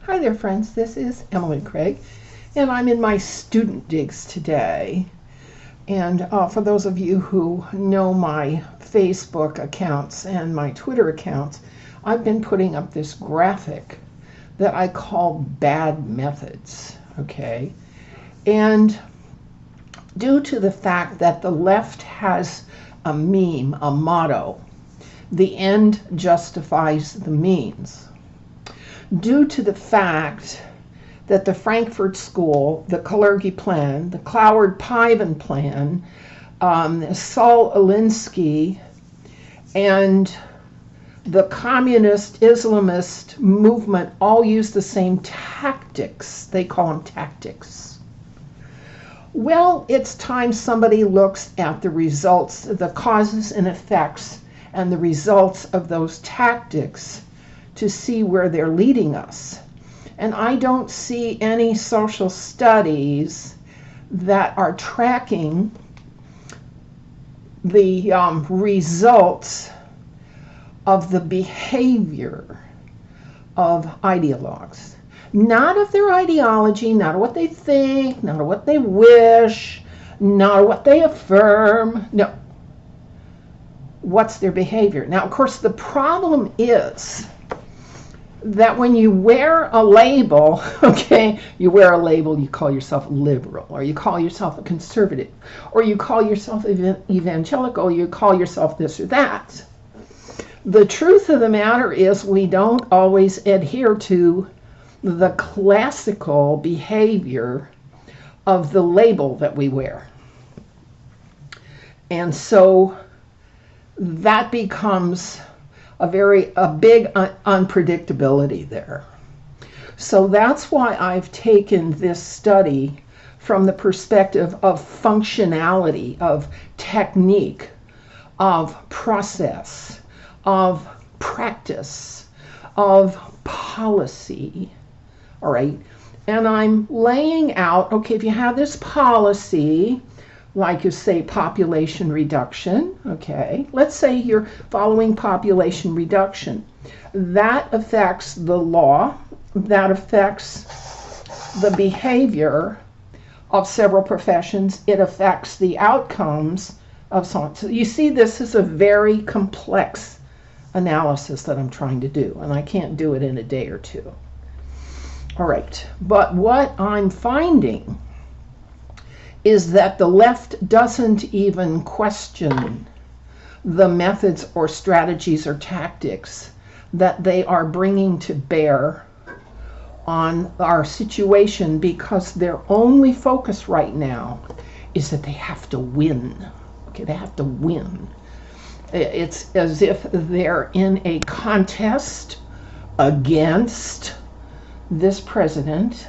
Hi there, friends. This is Emily Craig, and I'm in my student digs today. And for those of you who know my Facebook accounts and my Twitter accounts, I've been putting up this graphic that I call bad methods, okay? And due to the fact that the left has a meme, a motto, the end justifies the means. Due to the fact that the Frankfurt School, the Kalergi Plan, the Cloward-Piven Plan, Saul Alinsky, and the communist Islamist movement all use the same tactics. They call them tactics. Well, it's time somebody looks at the results, the causes and effects, and the results of those tactics to see where they're leading us. And I don't see any social studies that are tracking the results of the behavior of ideologues. Not of their ideology, not of what they think, not of what they wish, not of what they affirm. No. What's their behavior? Now, of course, the problem is that when you wear a label, okay, you wear a label, you call yourself liberal, or you call yourself a conservative, or you call yourself evangelical, you call yourself this or that. The truth of the matter is we don't always adhere to the classical behavior of the label that we wear. And so that becomes a big unpredictability there. So that's why I've taken this study from the perspective of functionality, of technique, of process, of practice, of policy, all right? And I'm laying out, okay, if you have this policy, like you say population reduction, okay, let's say you're following population reduction. That affects the law, that affects the behavior of several professions, it affects the outcomes of some. So you see, this is a very complex analysis that I'm trying to do, and I can't do it in a day or two. All right, but what I'm finding is that the left doesn't even question the methods or strategies or tactics that they are bringing to bear on our situation, because their only focus right now is that they have to win. Okay, they have to win. It's as if they're in a contest against this president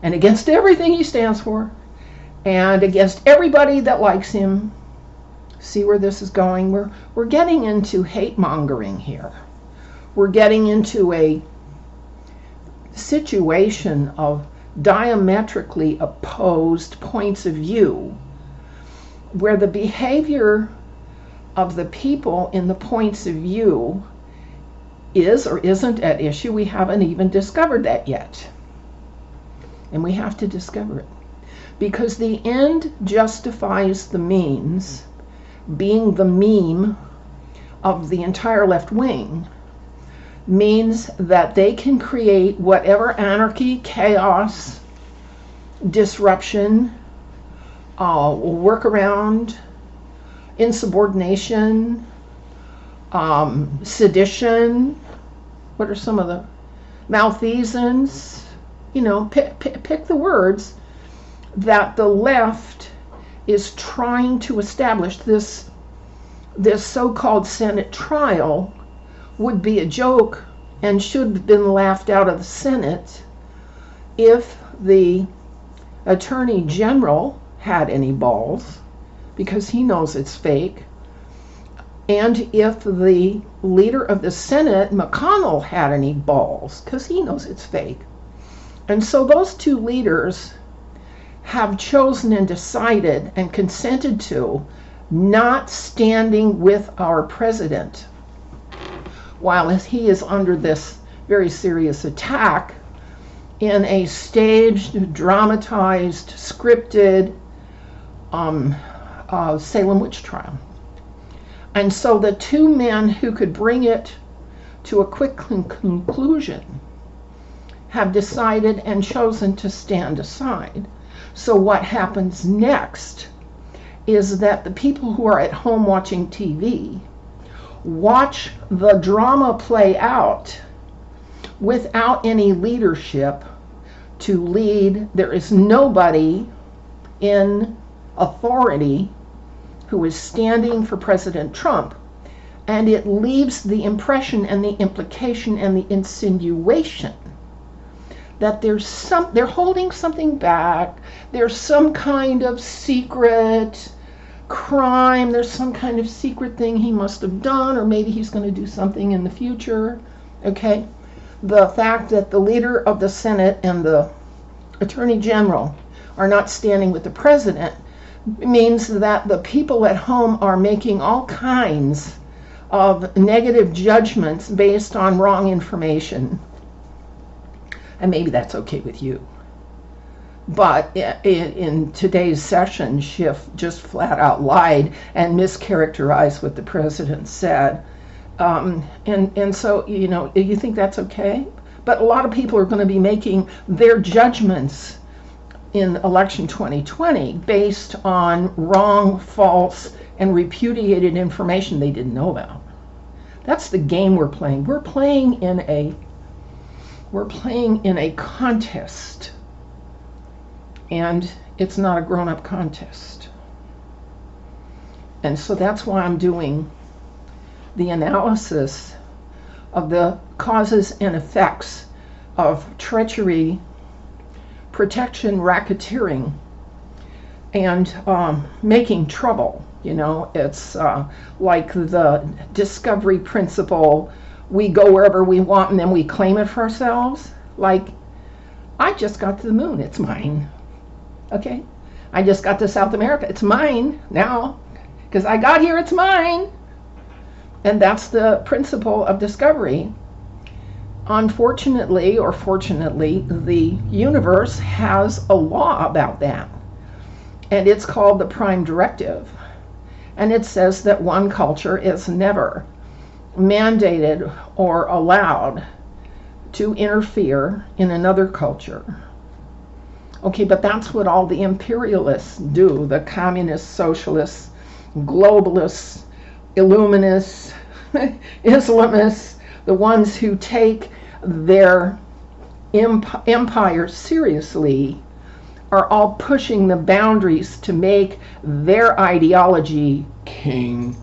and against everything he stands for, and against everybody that likes him. See where this is going? We're getting into hate mongering here. We're getting into a situation of diametrically opposed points of view, where the behavior of the people in the points of view is or isn't at issue. We haven't even discovered that yet. And we have to discover it. Because the end justifies the means, being the meme of the entire left wing, means that they can create whatever anarchy, chaos, disruption, workaround, insubordination, sedition. What are some of the malfeasance? You know, pick the words that the left is trying to establish. This so-called Senate trial would be a joke and should have been laughed out of the Senate if the Attorney General had any balls, because he knows it's fake, and if the leader of the Senate, McConnell, had any balls, because he knows it's fake. And so those two leaders have chosen and decided and consented to not standing with our president while he is under this very serious attack in a staged, dramatized, scripted Salem witch trial. And so the two men who could bring it to a quick conclusion have decided and chosen to stand aside. So what happens next is that the people who are at home watching TV watch the drama play out without any leadership to lead. There is nobody in authority who is standing for President Trump, and it leaves the impression and the implication and the insinuation that they're holding something back, there's some kind of secret crime, there's some kind of secret thing he must have done, or maybe he's going to do something in the future. Okay, the fact that the leader of the Senate and the Attorney General are not standing with the president means that the people at home are making all kinds of negative judgments based on wrong information. And maybe that's okay with you. But in today's session, Schiff just flat out lied and mischaracterized what the president said. And so, you think that's okay? But a lot of people are going to be making their judgments in election 2020 based on wrong, false, and repudiated information they didn't know about. That's the game we're playing. We're playing in a contest, and it's not a grown-up contest. And so that's why I'm doing the analysis of the causes and effects of treachery, protection, racketeering, and making trouble. It's like the discovery principle. We go wherever we want and then we claim it for ourselves. Like, I just got to the moon, it's mine. Okay? I just got to South America, it's mine now. Because I got here, it's mine. And that's the principle of discovery. Unfortunately, or fortunately, the universe has a law about that. And it's called the Prime Directive. And it says that one culture is never mandated or allowed to interfere in another culture. Okay, but that's what all the imperialists do, the communists, socialists, globalists, illuminists, Islamists, the ones who take their empire seriously are all pushing the boundaries to make their ideology king.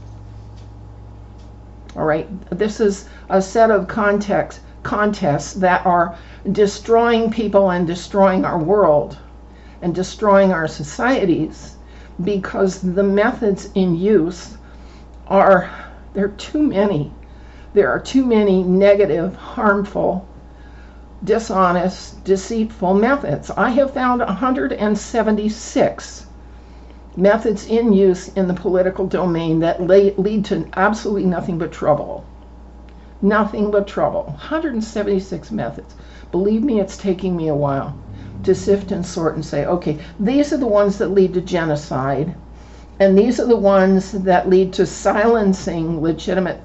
All right, this is a set of contests that are destroying people and destroying our world and destroying our societies because the methods in use there are too many. There are too many negative, harmful, dishonest, deceitful methods. I have found 176 methods in use in the political domain that lead to absolutely nothing but trouble. Nothing but trouble. 176 methods. Believe me, it's taking me a while to sift and sort and say, okay, these are the ones that lead to genocide, and these are the ones that lead to silencing legitimate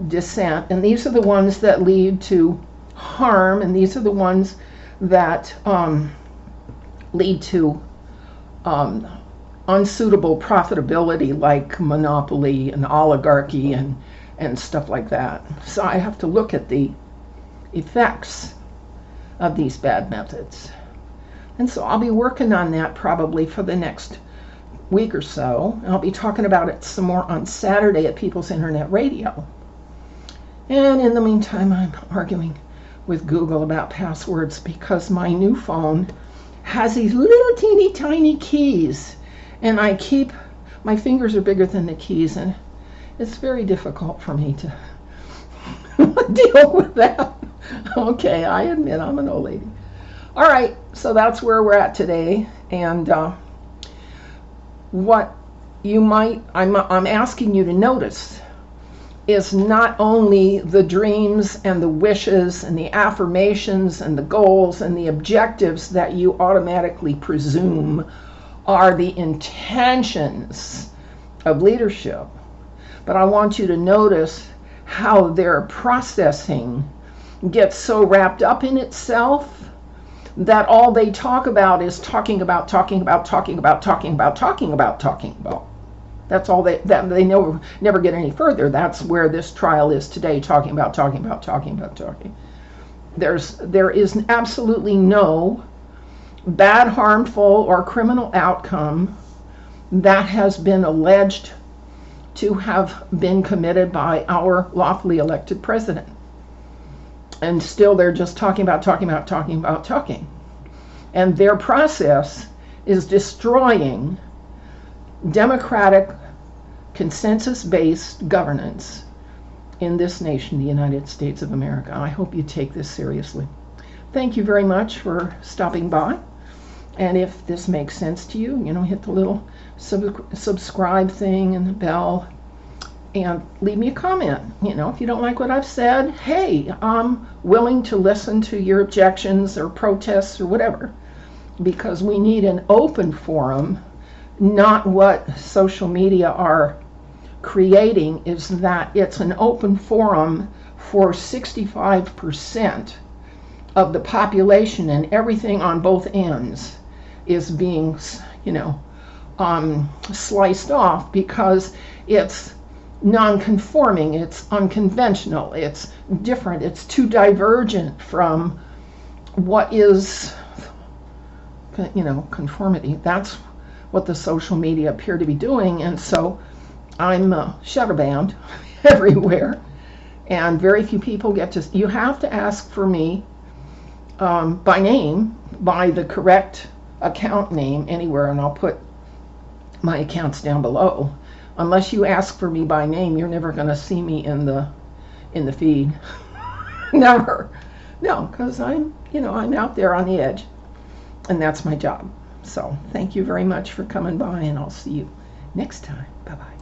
dissent, and these are the ones that lead to harm, and these are the ones that lead to unsuitable profitability, like monopoly and oligarchy and stuff like that. So I have to look at the effects of these bad methods. And so I'll be working on that probably for the next week or so. I'll be talking about it some more on Saturday at People's Internet Radio. And in the meantime, I'm arguing with Google about passwords because my new phone has these little teeny tiny keys, and my fingers are bigger than the keys, and it's very difficult for me to deal with that. Okay, I admit I'm an old lady. All right, so that's where we're at today, and what I'm asking you to notice is not only the dreams and the wishes and the affirmations and the goals and the objectives that you automatically presume are the intentions of leadership, but I want you to notice how their processing gets so wrapped up in itself that all they talk about is talking about. That's all they never get any further. That's where this trial is today, talking about. There is absolutely no bad, harmful, or criminal outcome that has been alleged to have been committed by our lawfully elected president. And still they're just talking about. And their process is destroying democratic, consensus-based governance in this nation, the United States of America. I hope you take this seriously. Thank you very much for stopping by. And if this makes sense to you, hit the little subscribe thing and the bell, and leave me a comment. If you don't like what I've said, hey, I'm willing to listen to your objections or protests or whatever, because we need an open forum. Not what social media are creating is that it's an open forum for 65% of the population, and everything on both ends is being, sliced off because it's non-conforming, it's unconventional, it's different, it's too divergent from what is, conformity. That's what the social media appear to be doing. And so I'm shadow banned everywhere, and very few people get to. You have to ask for me by name, by the correct account name anywhere, and I'll put my accounts down below. Unless you ask for me by name, you're never going to see me in the feed. Never. No, because I'm out there on the edge, and that's my job. So thank you very much for coming by, and I'll see you next time. Bye-bye.